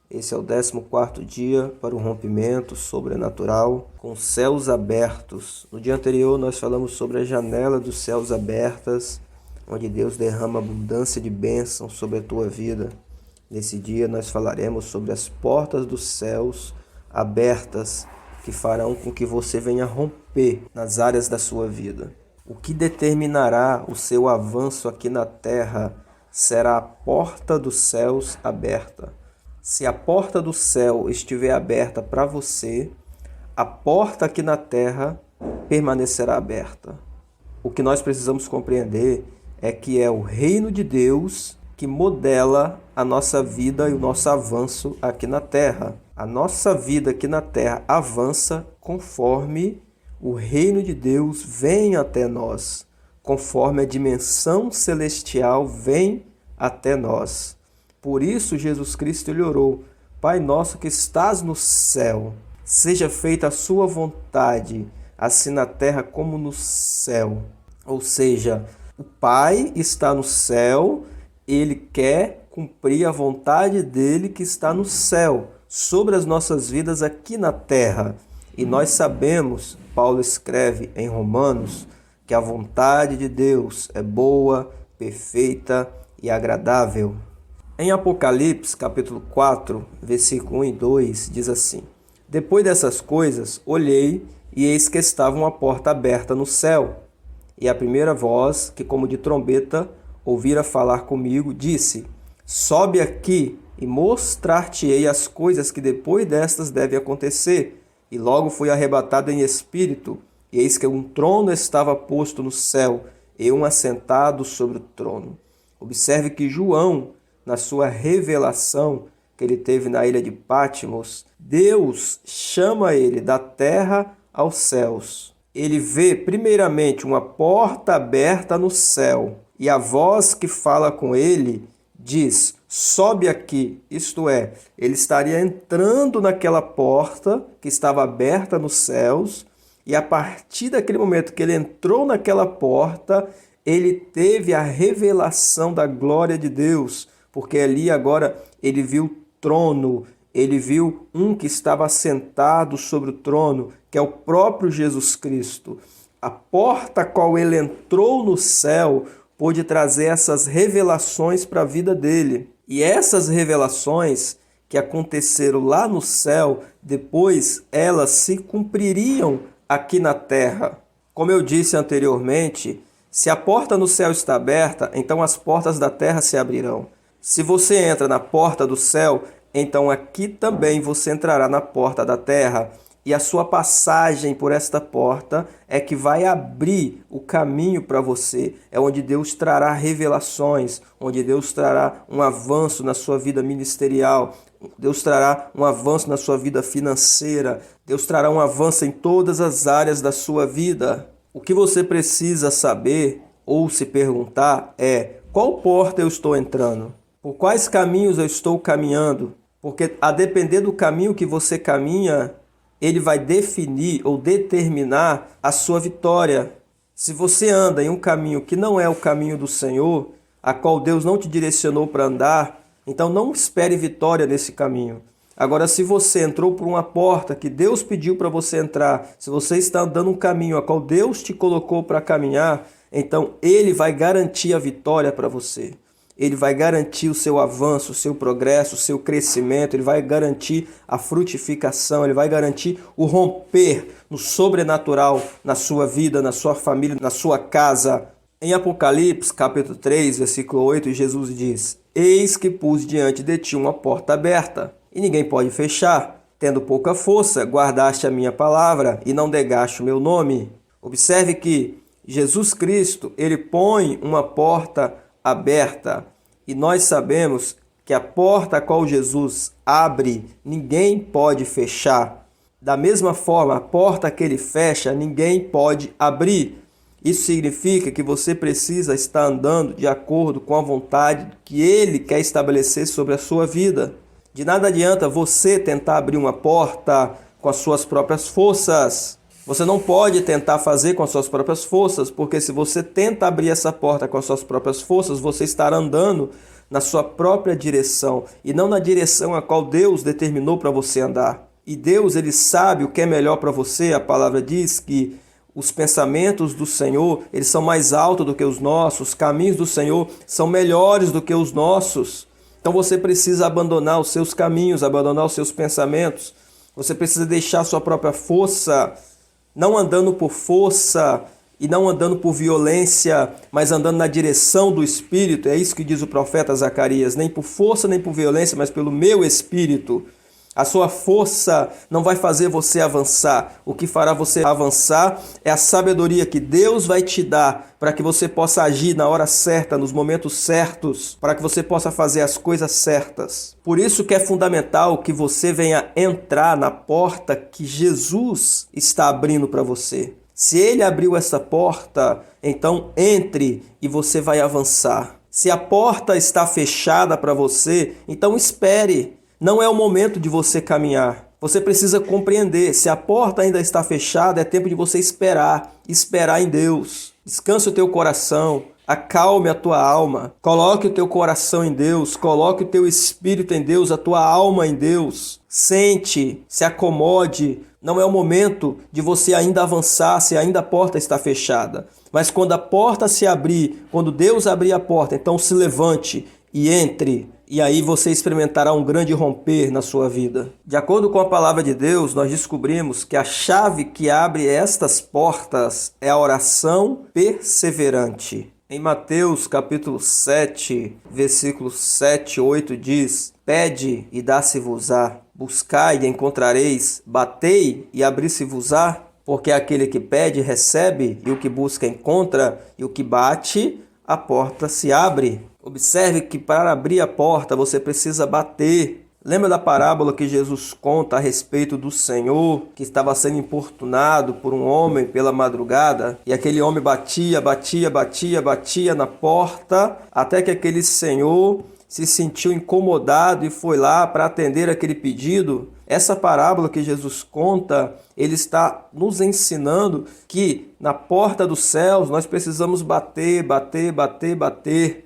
Esse é o 14º dia para o rompimento sobrenatural com céus abertos. No dia anterior nós falamos sobre a janela dos céus abertas, onde Deus derrama abundância de bênção sobre a tua vida. Nesse dia nós falaremos sobre as portas dos céus abertas, que farão com que você venha romper nas áreas da sua vida. O que determinará o seu avanço aqui na terra será a porta dos céus aberta. Se a porta do céu estiver aberta para você, a porta aqui na terra permanecerá aberta. O que nós precisamos compreender é que é o reino de Deus que modela a nossa vida e o nosso avanço aqui na terra. A nossa vida aqui na terra avança conforme o reino de Deus vem até nós, conforme a dimensão celestial vem até nós. Por isso Jesus Cristo ele orou: Pai nosso que estás no céu, seja feita a sua vontade, assim na terra como no céu. Ou seja, o Pai está no céu, ele quer cumprir a vontade dele que está no céu, sobre as nossas vidas aqui na terra. E nós sabemos, Paulo escreve em Romanos, que a vontade de Deus é boa, perfeita e agradável. Em Apocalipse, capítulo 4, versículo 1 e 2, diz assim: Depois dessas coisas, olhei, e eis que estava uma porta aberta no céu. E a primeira voz, que como de trombeta ouvira falar comigo, disse: Sobe aqui, e mostrar-te-ei as coisas que depois destas devem acontecer. E logo fui arrebatado em espírito, e eis que um trono estava posto no céu, e um assentado sobre o trono. Observe que João, na sua revelação que ele teve na ilha de Patmos, Deus chama ele da terra aos céus. Ele vê primeiramente uma porta aberta no céu, e a voz que fala com ele diz: sobe aqui, isto é, ele estaria entrando naquela porta que estava aberta nos céus, e a partir daquele momento que ele entrou naquela porta, ele teve a revelação da glória de Deus, porque ali agora ele viu trono, ele viu um que estava sentado sobre o trono, que é o próprio Jesus Cristo. A porta a qual ele entrou no céu pôde trazer essas revelações para a vida dele. E essas revelações que aconteceram lá no céu, depois elas se cumpririam aqui na terra. Como eu disse anteriormente, se a porta no céu está aberta, então as portas da terra se abrirão. Se você entra na porta do céu, então aqui também você entrará na porta da terra. E a sua passagem por esta porta é que vai abrir o caminho para você. É onde Deus trará revelações, onde Deus trará um avanço na sua vida ministerial, Deus trará um avanço na sua vida financeira, Deus trará um avanço em todas as áreas da sua vida. O que você precisa saber ou se perguntar é: qual porta eu estou entrando? Por quais caminhos eu estou caminhando? Porque a depender do caminho que você caminha, ele vai definir ou determinar a sua vitória. Se você anda em um caminho que não é o caminho do Senhor, a qual Deus não te direcionou para andar, então não espere vitória nesse caminho. Agora, se você entrou por uma porta que Deus pediu para você entrar, se você está andando um caminho a qual Deus te colocou para caminhar, então ele vai garantir a vitória para você. Ele vai garantir o seu avanço, o seu progresso, o seu crescimento, ele vai garantir a frutificação, ele vai garantir o romper no sobrenatural na sua vida, na sua família, na sua casa. Em Apocalipse, capítulo 3, versículo 8, Jesus diz: Eis que pus diante de ti uma porta aberta, e ninguém pode fechar. Tendo pouca força, guardaste a minha palavra e não negaste o meu nome. Observe que Jesus Cristo, ele põe uma porta aberta, e nós sabemos que a porta a qual Jesus abre, ninguém pode fechar. Da mesma forma, a porta que ele fecha, ninguém pode abrir. Isso significa que você precisa estar andando de acordo com a vontade que ele quer estabelecer sobre a sua vida. De nada adianta você tentar abrir uma porta com as suas próprias forças. Você não pode tentar fazer com as suas próprias forças, porque se você tenta abrir essa porta com as suas próprias forças, você estará andando na sua própria direção e não na direção a qual Deus determinou para você andar. E Deus, ele sabe o que é melhor para você. A palavra diz que os pensamentos do Senhor, eles são mais altos do que os nossos, os caminhos do Senhor são melhores do que os nossos. Então você precisa abandonar os seus caminhos, abandonar os seus pensamentos. Você precisa deixar a sua própria força, não andando por força e não andando por violência, mas andando na direção do Espírito. É isso que diz o profeta Zacarias, nem por força nem por violência, mas pelo meu Espírito. A sua força não vai fazer você avançar. O que fará você avançar é a sabedoria que Deus vai te dar para que você possa agir na hora certa, nos momentos certos, para que você possa fazer as coisas certas. Por isso que é fundamental que você venha entrar na porta que Jesus está abrindo para você. Se Ele abriu essa porta, então entre e você vai avançar. Se a porta está fechada para você, então espere. Não é o momento de você caminhar. Você precisa compreender. Se a porta ainda está fechada, é tempo de você esperar em Deus. Descanse o teu coração, acalme a tua alma. Coloque o teu coração em Deus, coloque o teu espírito em Deus, a tua alma em Deus. Sente, se acomode. Não é o momento de você ainda avançar se ainda a porta está fechada. Mas quando a porta se abrir, quando Deus abrir a porta, então se levante e entre. E aí você experimentará um grande romper na sua vida. De acordo com a palavra de Deus, nós descobrimos que a chave que abre estas portas é a oração perseverante. Em Mateus capítulo 7, versículos 7 e 8 diz: Pede e dá-se-vos-á, buscai e encontrareis, batei e abri-se-vos-á, porque aquele que pede recebe, e o que busca encontra, e o que bate, a porta se abre. Observe que para abrir a porta você precisa bater. Lembra da parábola que Jesus conta a respeito do Senhor que estava sendo importunado por um homem pela madrugada? E aquele homem batia na porta até que aquele Senhor se sentiu incomodado e foi lá para atender aquele pedido. Essa parábola que Jesus conta, ele está nos ensinando que na porta dos céus nós precisamos bater,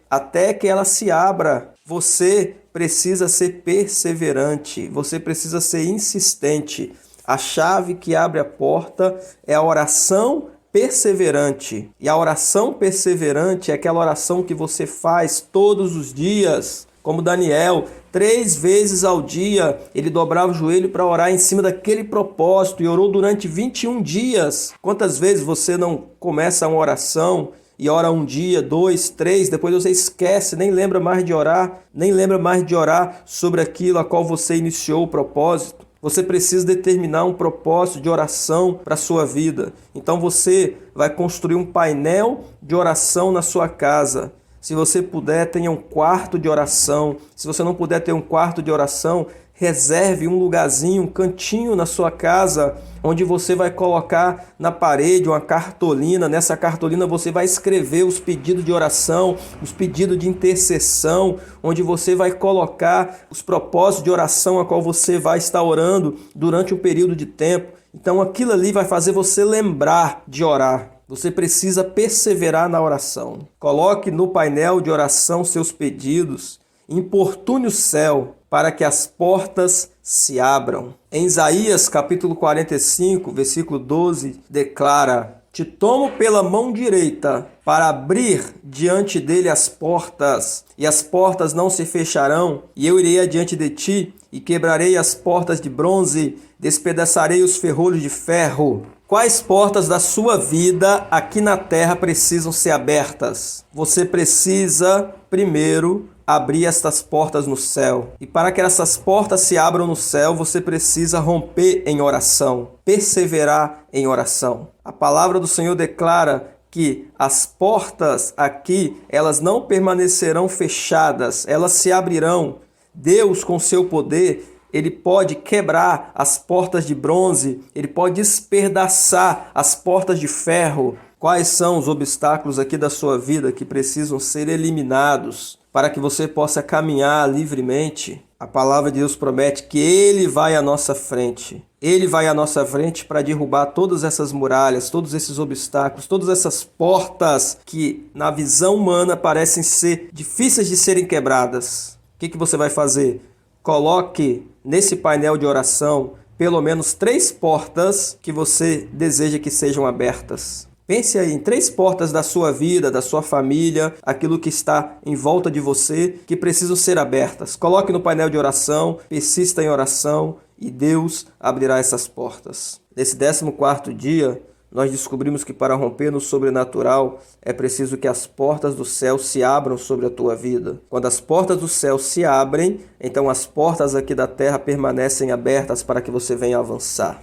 até que ela se abra. Você precisa ser perseverante, você precisa ser insistente. A chave que abre a porta é a oração perseverante. E a oração perseverante é aquela oração que você faz todos os dias. Como Daniel, 3 vezes ao dia, ele dobrava o joelho para orar em cima daquele propósito e orou durante 21 dias. Quantas vezes você não começa uma oração e ora um dia, 2, 3, depois você esquece, nem lembra mais de orar sobre aquilo a qual você iniciou o propósito? Você precisa determinar um propósito de oração para a sua vida. Então você vai construir um painel de oração na sua casa. Se você puder, tenha um quarto de oração. Se você não puder ter um quarto de oração, reserve um lugarzinho, um cantinho na sua casa, onde você vai colocar na parede uma cartolina. Nessa cartolina você vai escrever os pedidos de oração, os pedidos de intercessão, onde você vai colocar os propósitos de oração a qual você vai estar orando durante um período de tempo. Então aquilo ali vai fazer você lembrar de orar. Você precisa perseverar na oração. Coloque no painel de oração seus pedidos. Importune o céu para que as portas se abram. Em Isaías capítulo 45, versículo 12, declara: Te tomo pela mão direita para abrir diante dele as portas, e as portas não se fecharão, e eu irei adiante de ti, e quebrarei as portas de bronze, despedaçarei os ferrolhos de ferro. Quais portas da sua vida aqui na terra precisam ser abertas? Você precisa, primeiro, abrir estas portas no céu. E para que essas portas se abram no céu, você precisa romper em oração, perseverar em oração. A palavra do Senhor declara que as portas aqui, elas não permanecerão fechadas, elas se abrirão. Deus, com seu poder, ele pode quebrar as portas de bronze, ele pode despedaçar as portas de ferro. Quais são os obstáculos aqui da sua vida que precisam ser eliminados para que você possa caminhar livremente? A palavra de Deus promete que Ele vai à nossa frente. Ele vai à nossa frente para derrubar todas essas muralhas, todos esses obstáculos, todas essas portas que, na visão humana, parecem ser difíceis de serem quebradas. O que você vai fazer? Coloque nesse painel de oração pelo menos 3 portas que você deseja que sejam abertas. Pense aí em 3 portas da sua vida, da sua família, aquilo que está em volta de você, que precisam ser abertas. Coloque no painel de oração, persista em oração e Deus abrirá essas portas. Nesse 14º dia, nós descobrimos que para romper no sobrenatural é preciso que as portas do céu se abram sobre a tua vida. Quando as portas do céu se abrem, então as portas aqui da terra permanecem abertas para que você venha avançar.